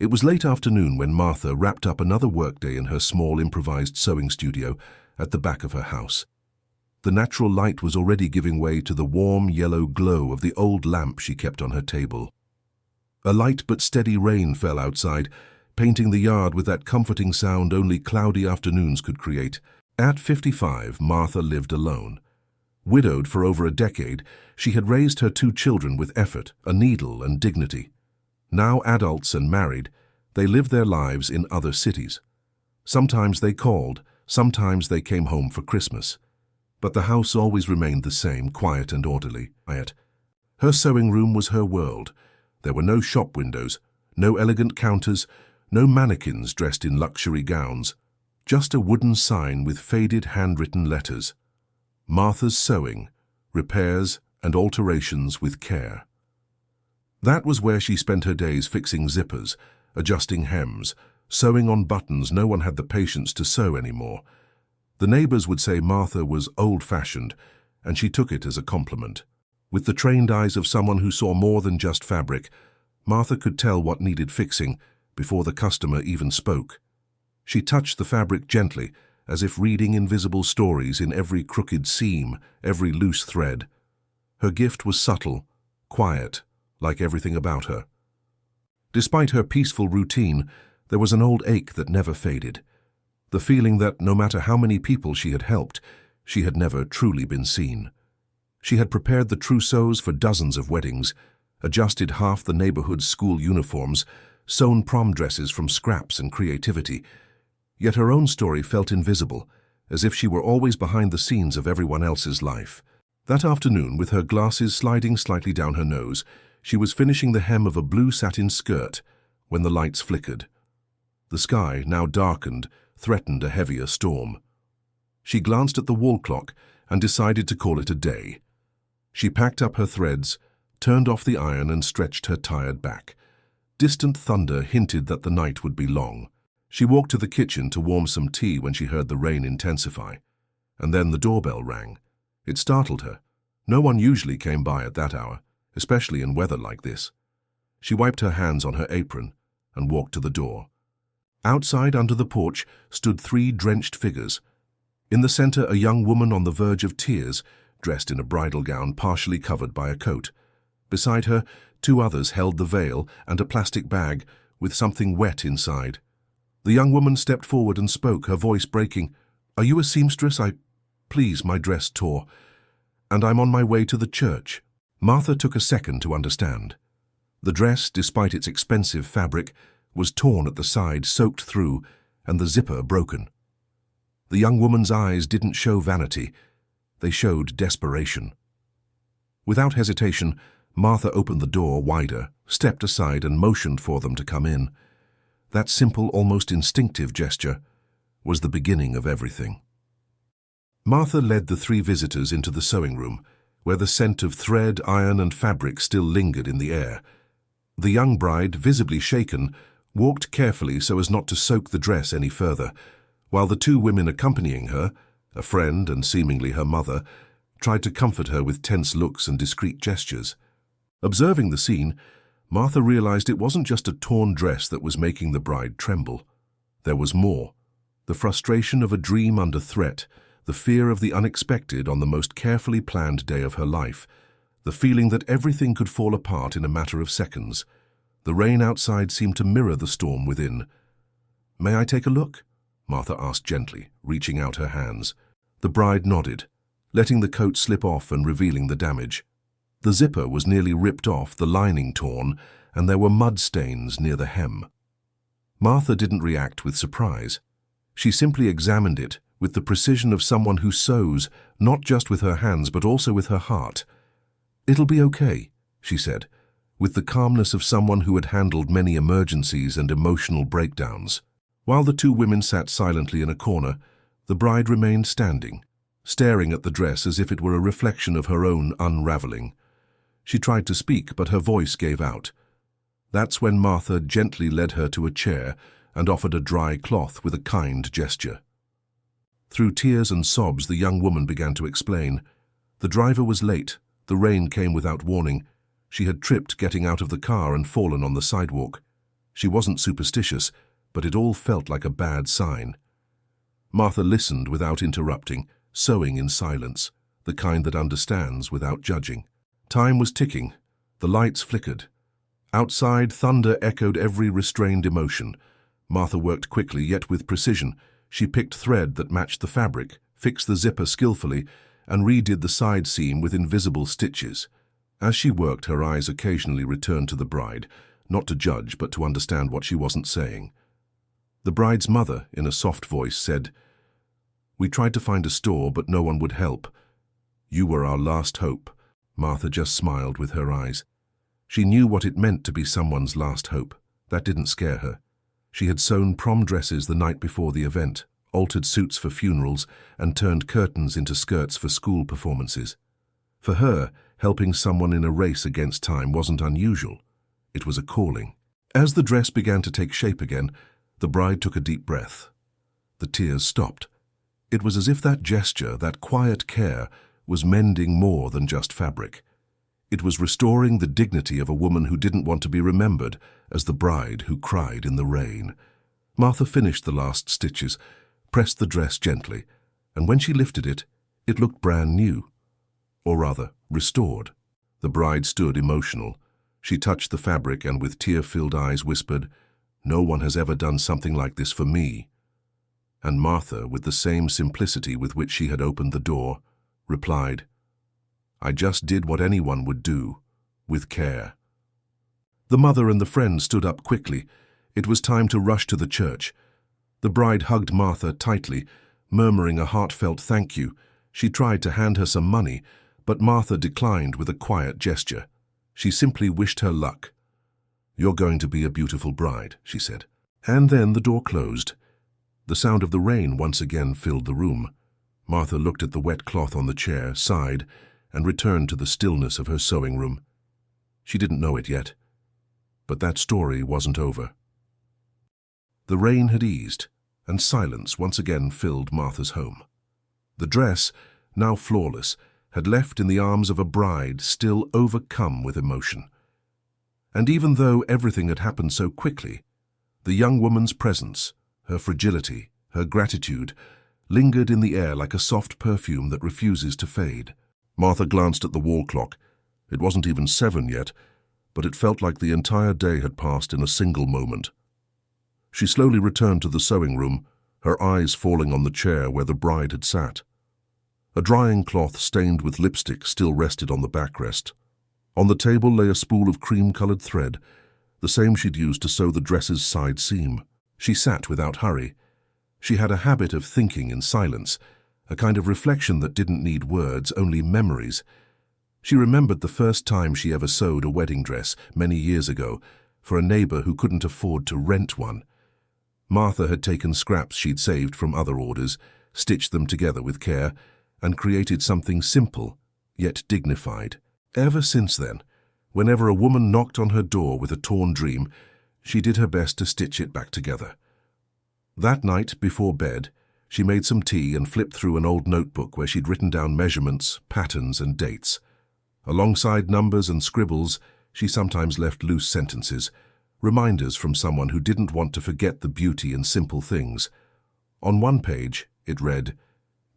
It was late afternoon when Martha wrapped up another workday in her small improvised sewing studio at the back of her house. The natural light was already giving way to the warm yellow glow of the old lamp she kept on her table. A light but steady rain fell outside, painting the yard with that comforting sound only cloudy afternoons could create. At 55, Martha lived alone. Widowed for over a decade, she had raised her two children with effort, a needle, and dignity. Now adults and married, they lived their lives in other cities. Sometimes they called, sometimes they came home for Christmas. But the house always remained the same, quiet and orderly. Her sewing room was her world. There were no shop windows, no elegant counters, no mannequins dressed in luxury gowns, just a wooden sign with faded handwritten letters. Martha's Sewing, Repairs and Alterations with Care. That was where she spent her days fixing zippers, adjusting hems, sewing on buttons no one had the patience to sew anymore. The neighbors would say Martha was old-fashioned, and she took it as a compliment. With the trained eyes of someone who saw more than just fabric, Martha could tell what needed fixing before the customer even spoke. She touched the fabric gently, as if reading invisible stories in every crooked seam, every loose thread. Her gift was subtle, quiet, like everything about her. Despite her peaceful routine, there was an old ache that never faded. The feeling that no matter how many people she had helped, she had never truly been seen. She had prepared the trousseaux for dozens of weddings, adjusted half the neighborhood's school uniforms, sewn prom dresses from scraps and creativity. Yet her own story felt invisible, as if she were always behind the scenes of everyone else's life. That afternoon, with her glasses sliding slightly down her nose, she was finishing the hem of a blue satin skirt when the lights flickered. The sky, now darkened, threatened a heavier storm. She glanced at the wall clock and decided to call it a day. She packed up her threads, turned off the iron and stretched her tired back. Distant thunder hinted that the night would be long. She walked to the kitchen to warm some tea when she heard the rain intensify. And then the doorbell rang. It startled her. No one usually came by at that hour, especially in weather like this. She wiped her hands on her apron and walked to the door. Outside under the porch stood three drenched figures. In the center, a young woman on the verge of tears, dressed in a bridal gown partially covered by a coat. Beside her, two others held the veil and a plastic bag with something wet inside. The young woman stepped forward and spoke, her voice breaking. "Are you a seamstress? Please, my dress tore, and I'm on my way to the church." Martha took a second to understand. The dress, despite its expensive fabric, was torn at the side, soaked through, and the zipper broken. The young woman's eyes didn't show vanity. They showed desperation. Without hesitation, Martha opened the door wider, stepped aside and motioned for them to come in. That simple, almost instinctive gesture was the beginning of everything. Martha led the three visitors into the sewing room, where the scent of thread, iron and fabric still lingered in the air. The young bride, visibly shaken, walked carefully so as not to soak the dress any further, while the two women accompanying her, a friend and seemingly her mother, tried to comfort her with tense looks and discreet gestures. Observing the scene, Martha realized it wasn't just a torn dress that was making the bride tremble. There was more. The frustration of a dream under threat, the fear of the unexpected on the most carefully planned day of her life, the feeling that everything could fall apart in a matter of seconds. The rain outside seemed to mirror the storm within. "May I take a look?" Martha asked gently, reaching out her hands. The bride nodded, letting the coat slip off and revealing the damage. The zipper was nearly ripped off, the lining torn, and there were mud stains near the hem. Martha didn't react with surprise. She simply examined it with the precision of someone who sews, not just with her hands but also with her heart. "It'll be okay," she said, with the calmness of someone who had handled many emergencies and emotional breakdowns. While the two women sat silently in a corner, the bride remained standing, staring at the dress as if it were a reflection of her own unraveling. She tried to speak, but her voice gave out. That's when Martha gently led her to a chair and offered a dry cloth with a kind gesture. Through tears and sobs, the young woman began to explain. The driver was late. The rain came without warning. She had tripped getting out of the car and fallen on the sidewalk. She wasn't superstitious, but it all felt like a bad sign. Martha listened without interrupting, sewing in silence, the kind that understands without judging. Time was ticking. The lights flickered. Outside, thunder echoed every restrained emotion. Martha worked quickly, yet with precision. She picked thread that matched the fabric, fixed the zipper skillfully, and redid the side seam with invisible stitches. As she worked, her eyes occasionally returned to the bride, not to judge, but to understand what she wasn't saying. The bride's mother, in a soft voice, said, "We tried to find a store, but no one would help. You were our last hope." Martha just smiled with her eyes. She knew what it meant to be someone's last hope. That didn't scare her. She had sewn prom dresses the night before the event, altered suits for funerals, and turned curtains into skirts for school performances. For her, helping someone in a race against time wasn't unusual. It was a calling. As the dress began to take shape again, the bride took a deep breath. The tears stopped. It was as if that gesture, that quiet care, was mending more than just fabric. It was restoring the dignity of a woman who didn't want to be remembered as the bride who cried in the rain. Martha finished the last stitches, pressed the dress gently, and when she lifted it, it looked brand new. Or rather, restored. The bride stood emotional. She touched the fabric and with tear-filled eyes whispered, "No one has ever done something like this for me." And Martha, with the same simplicity with which she had opened the door, replied, "I just did what anyone would do, with care." The mother and the friend stood up quickly. It was time to rush to the church. The bride hugged Martha tightly, murmuring a heartfelt thank you. She tried to hand her some money, but Martha declined with a quiet gesture. She simply wished her luck. "You're going to be a beautiful bride," she said. And then the door closed. The sound of the rain once again filled the room. Martha looked at the wet cloth on the chair, sighed, and returned to the stillness of her sewing room. She didn't know it yet, but that story wasn't over. The rain had eased, and silence once again filled Martha's home. The dress, now flawless, had left in the arms of a bride still overcome with emotion. And even though everything had happened so quickly, the young woman's presence, her fragility, her gratitude, lingered in the air like a soft perfume that refuses to fade. Martha glanced at the wall clock. It wasn't even 7 yet, but it felt like the entire day had passed in a single moment. She slowly returned to the sewing room, her eyes falling on the chair where the bride had sat. A drying cloth stained with lipstick still rested on the backrest. On the table lay a spool of cream-colored thread, the same she'd used to sew the dress's side seam. She sat without hurry. She had a habit of thinking in silence, a kind of reflection that didn't need words, only memories. She remembered the first time she ever sewed a wedding dress, many years ago, for a neighbor who couldn't afford to rent one. Martha had taken scraps she'd saved from other orders, stitched them together with care, and created something simple, yet dignified. Ever since then, whenever a woman knocked on her door with a torn dream, she did her best to stitch it back together. That night, before bed, she made some tea and flipped through an old notebook where she'd written down measurements, patterns, and dates. Alongside numbers and scribbles, she sometimes left loose sentences, reminders from someone who didn't want to forget the beauty in simple things. On one page, it read,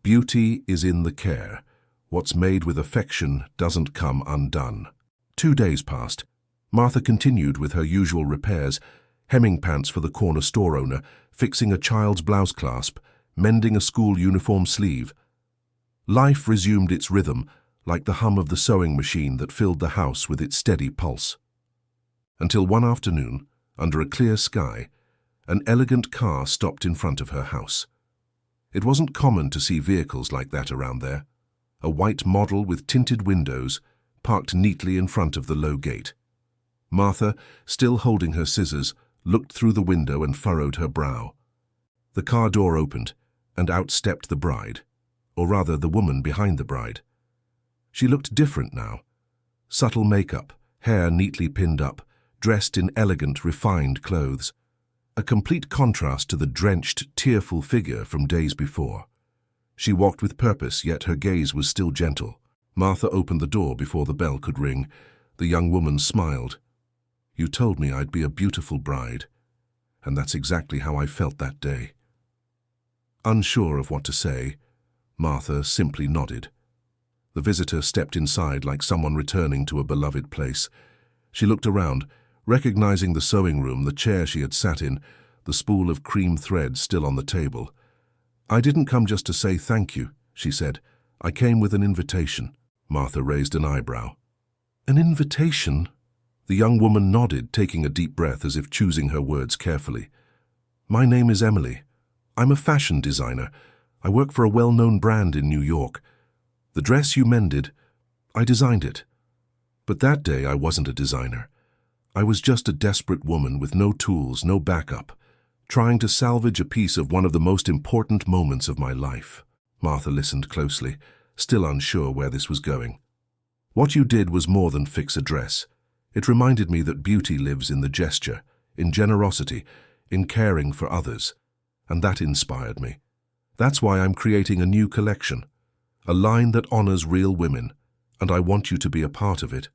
"Beauty is in the care. What's made with affection doesn't come undone." 2 days passed. Martha continued with her usual repairs, hemming pants for the corner store owner, fixing a child's blouse clasp, mending a school uniform sleeve. Life resumed its rhythm, like the hum of the sewing machine that filled the house with its steady pulse. Until one afternoon, under a clear sky, an elegant car stopped in front of her house. It wasn't common to see vehicles like that around there. A white model with tinted windows, parked neatly in front of the low gate. Martha, still holding her scissors, looked through the window and furrowed her brow. The car door opened, and out stepped the bride, or rather the woman behind the bride. She looked different now. Subtle makeup, hair neatly pinned up, dressed in elegant, refined clothes. A complete contrast to the drenched, tearful figure from days before. She walked with purpose, yet her gaze was still gentle. Martha opened the door before the bell could ring. The young woman smiled. You told me I'd be a beautiful bride, and that's exactly how I felt that day." Unsure of what to say, Martha simply nodded. The visitor stepped inside like someone returning to a beloved place. She looked around, recognizing the sewing room, the chair she had sat in, the spool of cream thread still on the table. "I didn't come just to say thank you," she said. "I came with an invitation." Martha raised an eyebrow. "An invitation?" The young woman nodded, taking a deep breath as if choosing her words carefully. "My name is Emily. I'm a fashion designer. I work for a well-known brand in New York. The dress you mended, I designed it. But that day I wasn't a designer. I was just a desperate woman with no tools, no backup, trying to salvage a piece of one of the most important moments of my life." Martha listened closely, still unsure where this was going. "What you did was more than fix a dress. It reminded me that beauty lives in the gesture, in generosity, in caring for others. And that inspired me. That's why I'm creating a new collection, a line that honors real women, and I want you to be a part of it."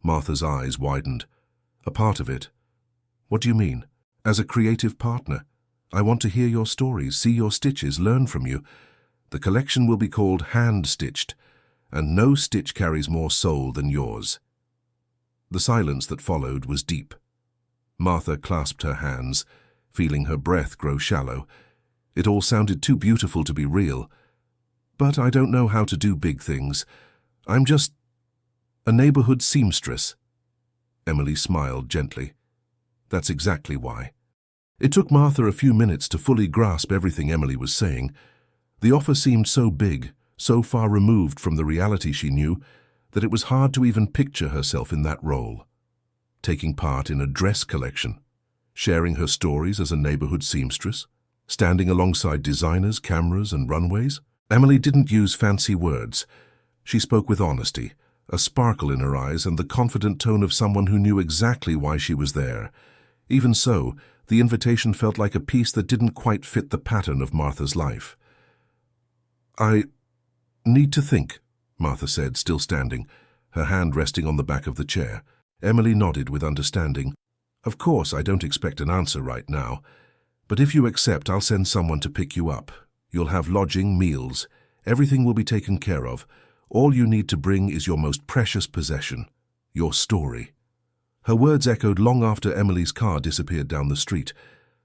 Martha's eyes widened. "A part of it? What do you mean?" "As a creative partner. I want to hear your stories, see your stitches, learn from you. The collection will be called Hand-Stitched, and no stitch carries more soul than yours." The silence that followed was deep. Martha clasped her hands, feeling her breath grow shallow. It all sounded too beautiful to be real. "But I don't know how to do big things. I'm just a neighborhood seamstress." Emily smiled gently. "That's exactly why." It took Martha a few minutes to fully grasp everything Emily was saying. The offer seemed so big, so far removed from the reality she knew, that it was hard to even picture herself in that role. Taking part in a dress collection, sharing her stories as a neighborhood seamstress, standing alongside designers, cameras, and runways. Emily didn't use fancy words. She spoke with honesty, a sparkle in her eyes, and the confident tone of someone who knew exactly why she was there. Even so, the invitation felt like a piece that didn't quite fit the pattern of Martha's life. "I need to think," Martha said, still standing, her hand resting on the back of the chair. Emily nodded with understanding. "Of course, I don't expect an answer right now. But if you accept, I'll send someone to pick you up. You'll have lodging, meals. Everything will be taken care of. All you need to bring is your most precious possession, your story." Her words echoed long after Emily's car disappeared down the street.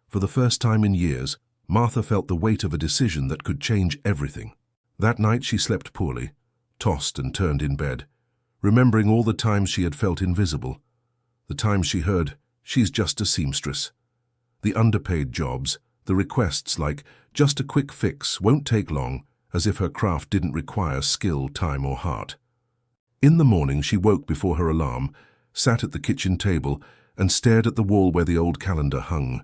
For the first time in years, Martha felt the weight of a decision that could change everything. That night she slept poorly, tossed and turned in bed, remembering all the times she had felt invisible, the times she heard, "She's just a seamstress," the underpaid jobs, the requests like, "Just a quick fix, won't take long," as if her craft didn't require skill, time, or heart. In the morning she woke before her alarm, sat at the kitchen table, and stared at the wall where the old calendar hung.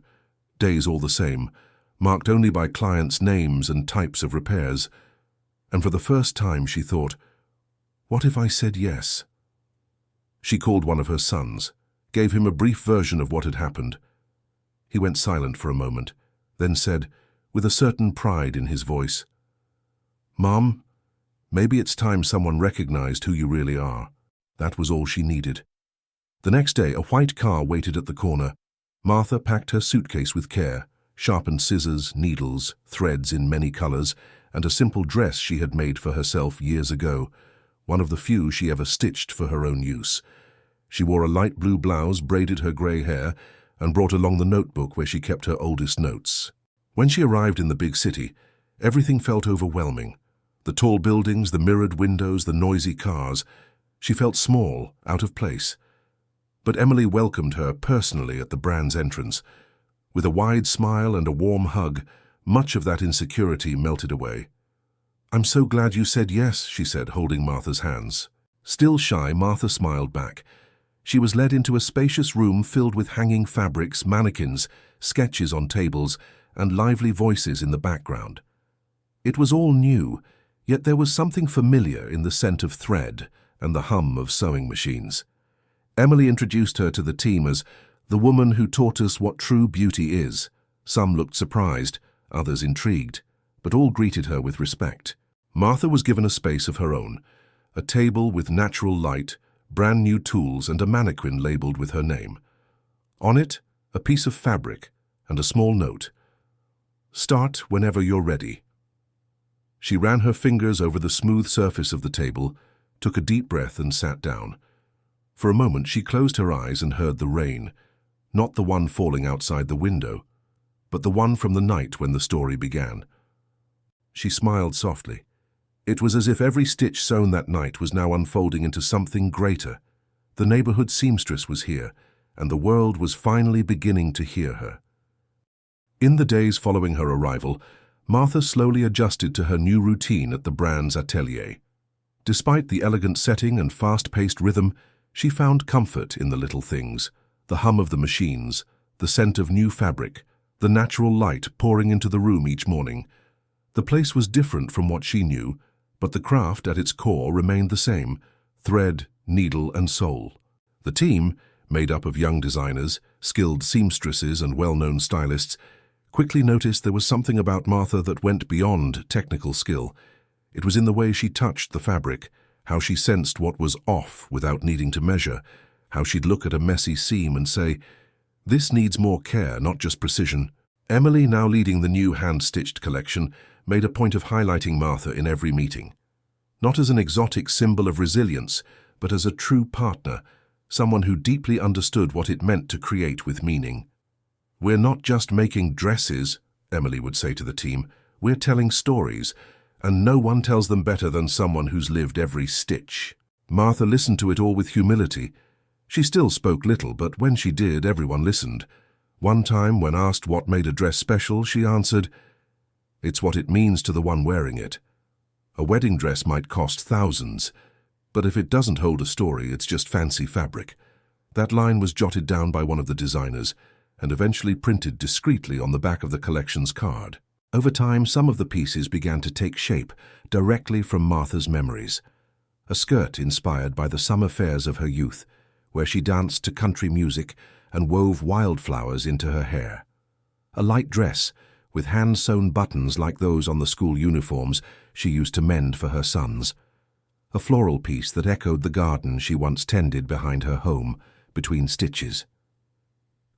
Days all the same, marked only by clients' names and types of repairs. And for the first time she thought, what if I said yes? She called one of her sons, gave him a brief version of what had happened. He went silent for a moment, then said, with a certain pride in his voice, "Mom, maybe it's time someone recognized who you really are." That was all she needed. The next day, a white car waited at the corner. Martha packed her suitcase with care, sharpened scissors, needles, threads in many colors, and a simple dress she had made for herself years ago, one of the few she ever stitched for her own use. She wore a light blue blouse, braided her gray hair, and brought along the notebook where she kept her oldest notes. When she arrived in the big city, everything felt overwhelming. The tall buildings, the mirrored windows, the noisy cars. She felt small, out of place. But Emily welcomed her personally at the brand's entrance. With a wide smile and a warm hug, much of that insecurity melted away. "I'm so glad you said yes," she said, holding Martha's hands. Still shy, Martha smiled back. She was led into a spacious room filled with hanging fabrics, mannequins, sketches on tables, and lively voices in the background. It was all new, yet there was something familiar in the scent of thread and the hum of sewing machines. Emily introduced her to the team as the woman who taught us what true beauty is. Some looked surprised, others intrigued, but all greeted her with respect. Martha was given a space of her own, a table with natural light, brand new tools, and a mannequin labeled with her name. On it, a piece of fabric and a small note. "Start whenever you're ready." She ran her fingers over the smooth surface of the table, took a deep breath and sat down. For a moment she closed her eyes and heard the rain, not the one falling outside the window, but the one from the night when the story began. She smiled softly. It was as if every stitch sewn that night was now unfolding into something greater. The neighborhood seamstress was here, and the world was finally beginning to hear her. In the days following her arrival, Martha slowly adjusted to her new routine at the brand's atelier. Despite the elegant setting and fast-paced rhythm, she found comfort in the little things, the hum of the machines, the scent of new fabric, the natural light pouring into the room each morning. The place was different from what she knew, but the craft at its core remained the same: thread, needle, and soul. The team, made up of young designers, skilled seamstresses, and well-known stylists, quickly noticed there was something about Martha that went beyond technical skill. It was in the way she touched the fabric, how she sensed what was off without needing to measure, how she'd look at a messy seam and say, "This needs more care, not just precision." Emily, now leading the new hand-stitched collection, made a point of highlighting Martha in every meeting. Not as an exotic symbol of resilience, but as a true partner, someone who deeply understood what it meant to create with meaning. "We're not just making dresses," Emily would say to the team. "We're telling stories, and no one tells them better than someone who's lived every stitch." Martha listened to it all with humility. She still spoke little, but when she did, everyone listened. One time, when asked what made a dress special, she answered, "It's what it means to the one wearing it. A wedding dress might cost thousands, but if it doesn't hold a story, it's just fancy fabric." That line was jotted down by one of the designers, and eventually printed discreetly on the back of the collection's card. Over time, some of the pieces began to take shape directly from Martha's memories. A skirt inspired by the summer fairs of her youth, where she danced to country music and wove wildflowers into her hair. A light dress, with hand-sewn buttons like those on the school uniforms she used to mend for her sons. A floral piece that echoed the garden she once tended behind her home, between stitches.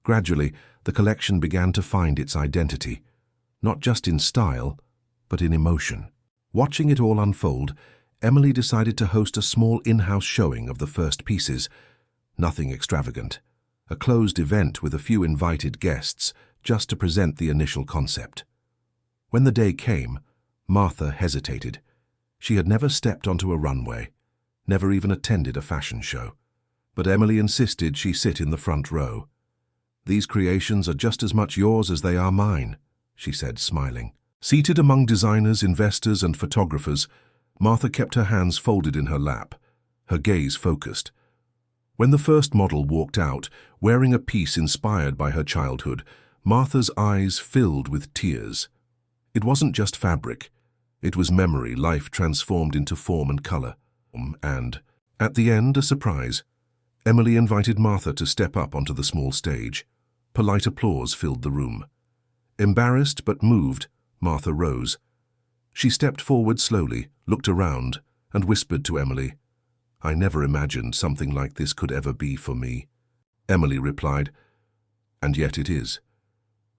Gradually, the collection began to find its identity, not just in style, but in emotion. Watching it all unfold, Emily decided to host a small in-house showing of the first pieces. Nothing extravagant. A closed event with a few invited guests, just to present the initial concept. When the day came, Martha hesitated. She had never stepped onto a runway, never even attended a fashion show. But Emily insisted she sit in the front row. "These creations are just as much yours as they are mine," she said, smiling. Seated among designers, investors, and photographers, Martha kept her hands folded in her lap, her gaze focused. When the first model walked out, wearing a piece inspired by her childhood, Martha's eyes filled with tears. It wasn't just fabric. It was memory, life transformed into form and color. And, at the end, a surprise. Emily invited Martha to step up onto the small stage. Polite applause filled the room. Embarrassed but moved, Martha rose. She stepped forward slowly, looked around, and whispered to Emily, "I never imagined something like this could ever be for me." Emily replied, "And yet it is.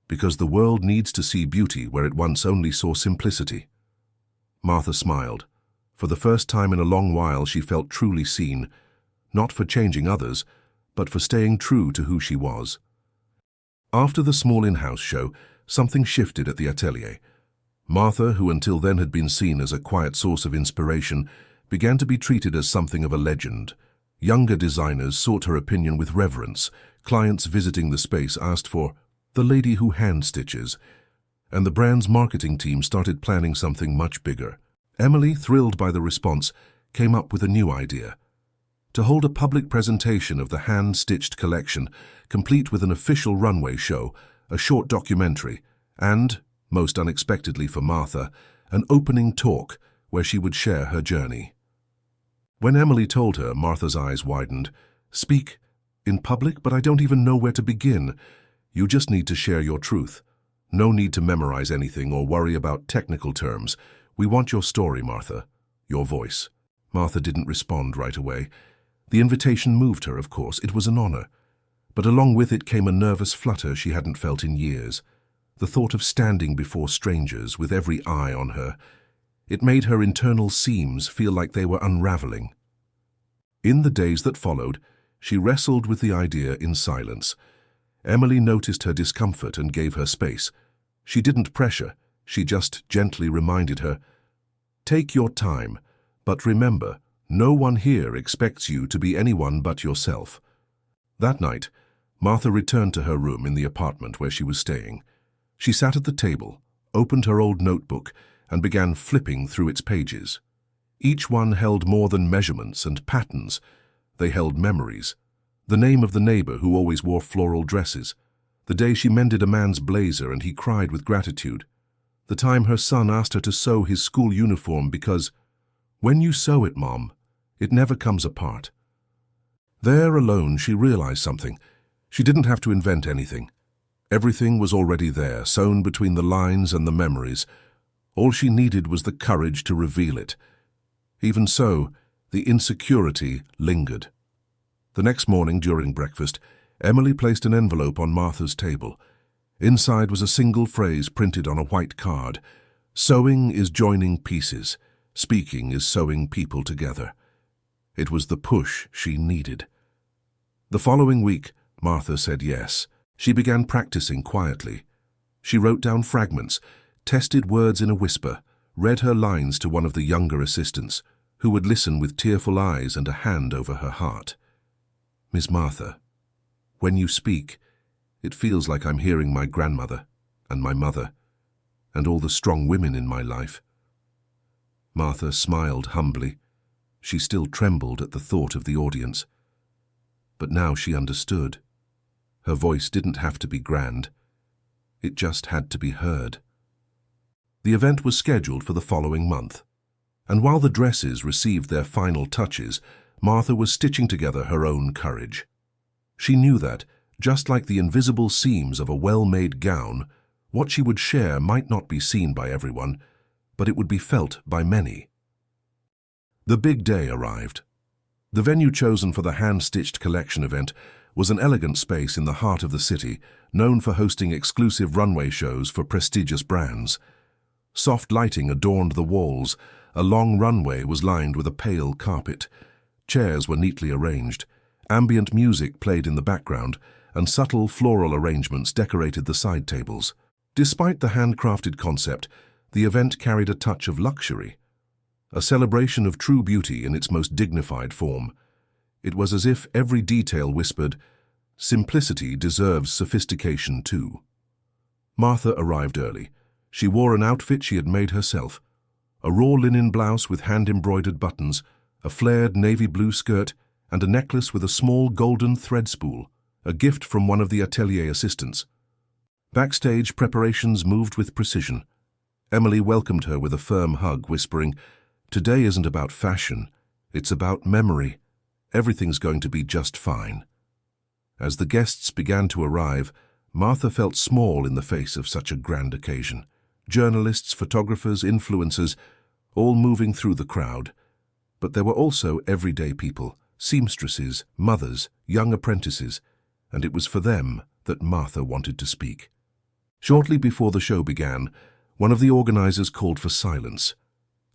Because the world needs to see beauty where it once only saw simplicity." Martha smiled. For the first time in a long while, she felt truly seen, not for changing others, but for staying true to who she was. After the small in-house show, something shifted at the atelier. Martha, who until then had been seen as a quiet source of inspiration, began to be treated as something of a legend. Younger designers sought her opinion with reverence. Clients visiting the space asked for "the lady who hand-stitches," and the brand's marketing team started planning something much bigger. Emily, thrilled by the response, came up with a new idea: to hold a public presentation of the hand-stitched collection, complete with an official runway show, a short documentary, and, most unexpectedly for Martha, an opening talk where she would share her journey. When Emily told her, Martha's eyes widened. "Speak in public, but I don't even know where to begin. You just need to share your truth. No need to memorize anything or worry about technical terms. We want your story, Martha, your voice." Martha didn't respond right away. The invitation moved her, of course. It was an honor. But along with it came a nervous flutter she hadn't felt in years. The thought of standing before strangers with every eye on her. It made her internal seams feel like they were unraveling. In the days that followed, she wrestled with the idea in silence. Emily noticed her discomfort and gave her space. She didn't pressure, she just gently reminded her, "Take your time, but remember, no one here expects you to be anyone but yourself." That night, Martha returned to her room in the apartment where she was staying. She sat at the table, opened her old notebook, and began flipping through its pages. Each one held more than measurements and patterns. They held memories. The name of the neighbor who always wore floral dresses. The day she mended a man's blazer and he cried with gratitude. The time her son asked her to sew his school uniform because, "When you sew it, Mom, it never comes apart." There alone she realized something. She didn't have to invent anything. Everything was already there, sewn between the lines and the memories. All she needed was the courage to reveal it. Even so, the insecurity lingered. The next morning during breakfast, Emily placed an envelope on Martha's table. Inside was a single phrase printed on a white card. "Sewing is joining pieces. Speaking is sewing people together." It was the push she needed. The following week, Martha said yes. She began practicing quietly. She wrote down fragments, tested words in a whisper, read her lines to one of the younger assistants, who would listen with tearful eyes and a hand over her heart. "Miss Martha, when you speak, it feels like I'm hearing my grandmother and my mother and all the strong women in my life." Martha smiled humbly. She still trembled at the thought of the audience. But now she understood. Her voice didn't have to be grand. It just had to be heard. The event was scheduled for the following month, and while the dresses received their final touches, Martha was stitching together her own courage. She knew that, just like the invisible seams of a well-made gown, what she would share might not be seen by everyone, but it would be felt by many. The big day arrived. The venue chosen for the hand-stitched collection event was an elegant space in the heart of the city, known for hosting exclusive runway shows for prestigious brands. Soft lighting adorned the walls. A long runway was lined with a pale carpet. Chairs were neatly arranged. Ambient music played in the background, and subtle floral arrangements decorated the side tables. Despite the handcrafted concept, the event carried a touch of luxury, a celebration of true beauty in its most dignified form. It was as if every detail whispered, "Simplicity deserves sophistication too." Martha arrived early. She wore an outfit she had made herself, a raw linen blouse with hand-embroidered buttons, a flared navy blue skirt, and a necklace with a small golden thread spool, a gift from one of the atelier assistants. Backstage, preparations moved with precision. Emily welcomed her with a firm hug, whispering, "Today isn't about fashion, it's about memory. Everything's going to be just fine." As the guests began to arrive, Martha felt small in the face of such a grand occasion. Journalists, photographers, influencers, all moving through the crowd. But there were also everyday people, seamstresses, mothers, young apprentices, and it was for them that Martha wanted to speak. Shortly before the show began, one of the organizers called for silence.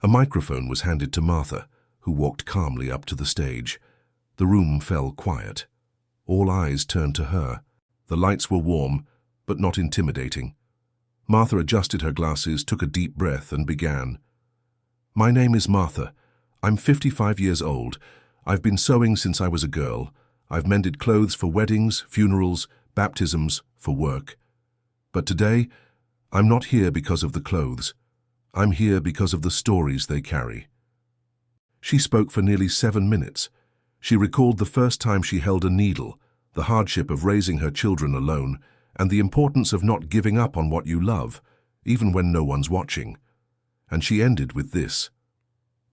A microphone was handed to Martha, who walked calmly up to the stage. The room fell quiet. All eyes turned to her. The lights were warm, but not intimidating. Martha adjusted her glasses, took a deep breath, and began. "My name is Martha. I'm 55 years old. I've been sewing since I was a girl. I've mended clothes for weddings, funerals, baptisms, for work. But today, I'm not here because of the clothes. I'm here because of the stories they carry." She spoke for nearly 7 minutes. She recalled the first time she held a needle, the hardship of raising her children alone, and the importance of not giving up on what you love, even when no one's watching. And she ended with this: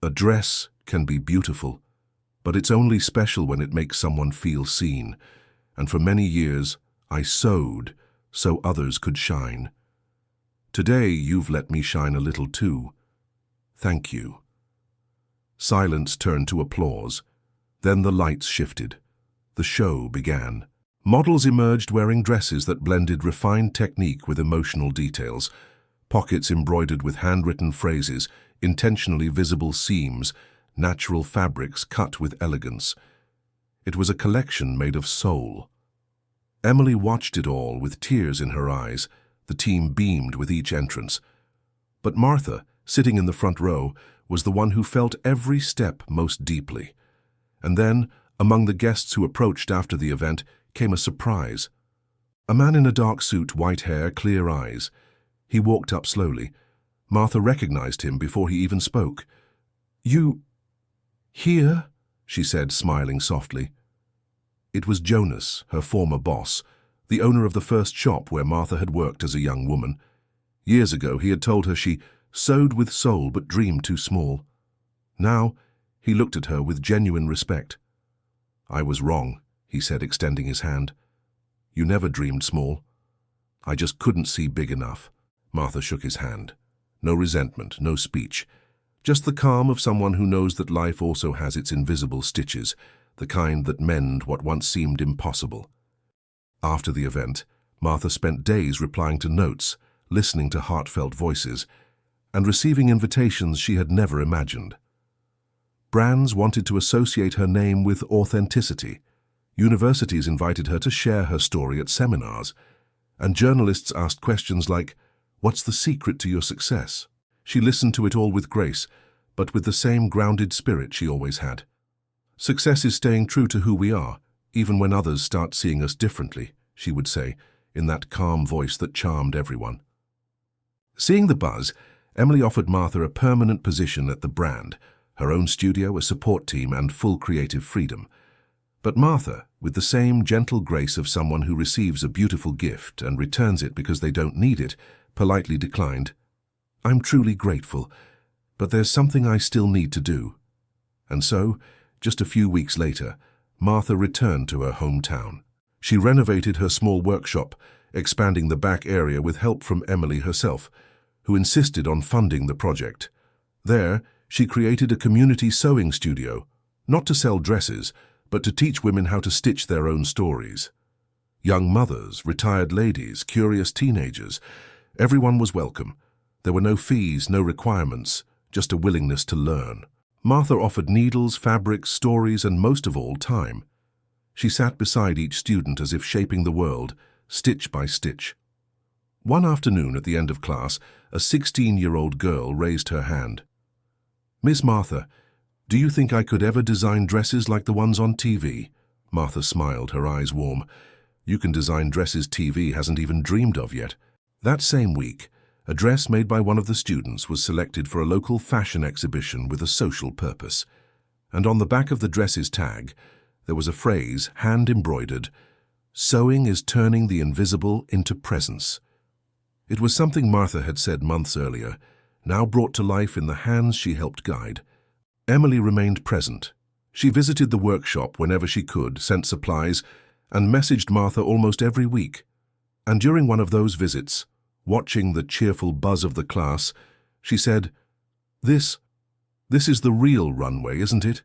"A dress can be beautiful, but it's only special when it makes someone feel seen. And for many years, I sewed so others could shine. Today, you've let me shine a little too. Thank you." Silence turned to applause. Then the lights shifted. The show began. Models emerged wearing dresses that blended refined technique with emotional details, pockets embroidered with handwritten phrases, intentionally visible seams, natural fabrics cut with elegance. It was a collection made of soul. Emily watched it all with tears in her eyes. The team beamed with each entrance. But Martha, sitting in the front row, was the one who felt every step most deeply. And then, among the guests who approached after the event, came a surprise. A man in a dark suit, white hair, clear eyes. He walked up slowly. Martha recognized him before he even spoke. "You... here?" she said, smiling softly. It was Jonas, her former boss, the owner of the first shop where Martha had worked as a young woman. Years ago, he had told her she sewed with soul but dreamed too small. Now, he looked at her with genuine respect. "I was wrong," he said, extending his hand. "You never dreamed small. I just couldn't see big enough." Martha shook his hand. No resentment, no speech. Just the calm of someone who knows that life also has its invisible stitches, the kind that mend what once seemed impossible. After the event, Martha spent days replying to notes, listening to heartfelt voices, and receiving invitations she had never imagined. Brands wanted to associate her name with authenticity. Universities invited her to share her story at seminars, and journalists asked questions like, "What's the secret to your success?" She listened to it all with grace, but with the same grounded spirit she always had. "Success is staying true to who we are, even when others start seeing us differently," she would say, in that calm voice that charmed everyone. Seeing the buzz, Emily offered Martha a permanent position at the brand, her own studio, a support team, and full creative freedom. But Martha, with the same gentle grace of someone who receives a beautiful gift and returns it because they don't need it, politely declined, "I'm truly grateful, but there's something I still need to do." And so, just a few weeks later, Martha returned to her hometown. She renovated her small workshop, expanding the back area with help from Emily herself, who insisted on funding the project. There, she created a community sewing studio, not to sell dresses, but to teach women how to stitch their own stories. Young mothers, retired ladies, curious teenagers, everyone was welcome. There were no fees, no requirements, just a willingness to learn. Martha offered needles, fabrics, stories, and most of all, time. She sat beside each student as if shaping the world, stitch by stitch. One afternoon at the end of class, a 16-year-old girl raised her hand. "Miss Martha, do you think I could ever design dresses like the ones on TV?" Martha smiled, her eyes warm. "You can design dresses TV hasn't even dreamed of yet." That same week, a dress made by one of the students was selected for a local fashion exhibition with a social purpose. And on the back of the dress's tag, there was a phrase, hand-embroidered, "Sewing is turning the invisible into presence." It was something Martha had said months earlier, now brought to life in the hands she helped guide. Emily remained present. She visited the workshop whenever she could, sent supplies, and messaged Martha almost every week. And during one of those visits, watching the cheerful buzz of the class, she said, This is the real runway, isn't it?"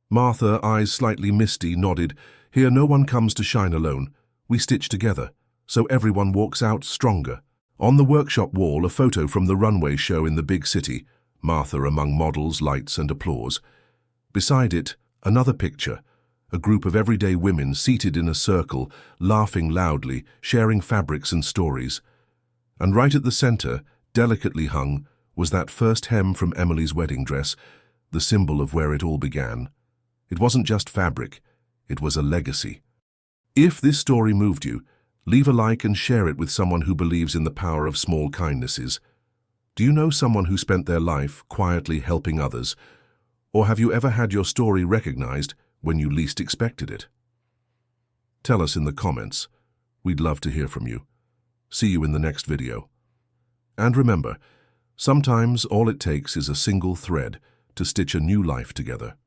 Martha, eyes slightly misty, nodded. "Here no one comes to shine alone. We stitch together, so everyone walks out stronger." On the workshop wall, a photo from the runway show in the big city, Martha among models, lights, and applause. Beside it, another picture, a group of everyday women seated in a circle, laughing loudly, sharing fabrics and stories. And right at the center, delicately hung, was that first hem from Emily's wedding dress, the symbol of where it all began. It wasn't just fabric, it was a legacy. If this story moved you, leave a like and share it with someone who believes in the power of small kindnesses. Do you know someone who spent their life quietly helping others? Or have you ever had your story recognized when you least expected it? Tell us in the comments. We'd love to hear from you. See you in the next video. And remember, sometimes all it takes is a single thread to stitch a new life together.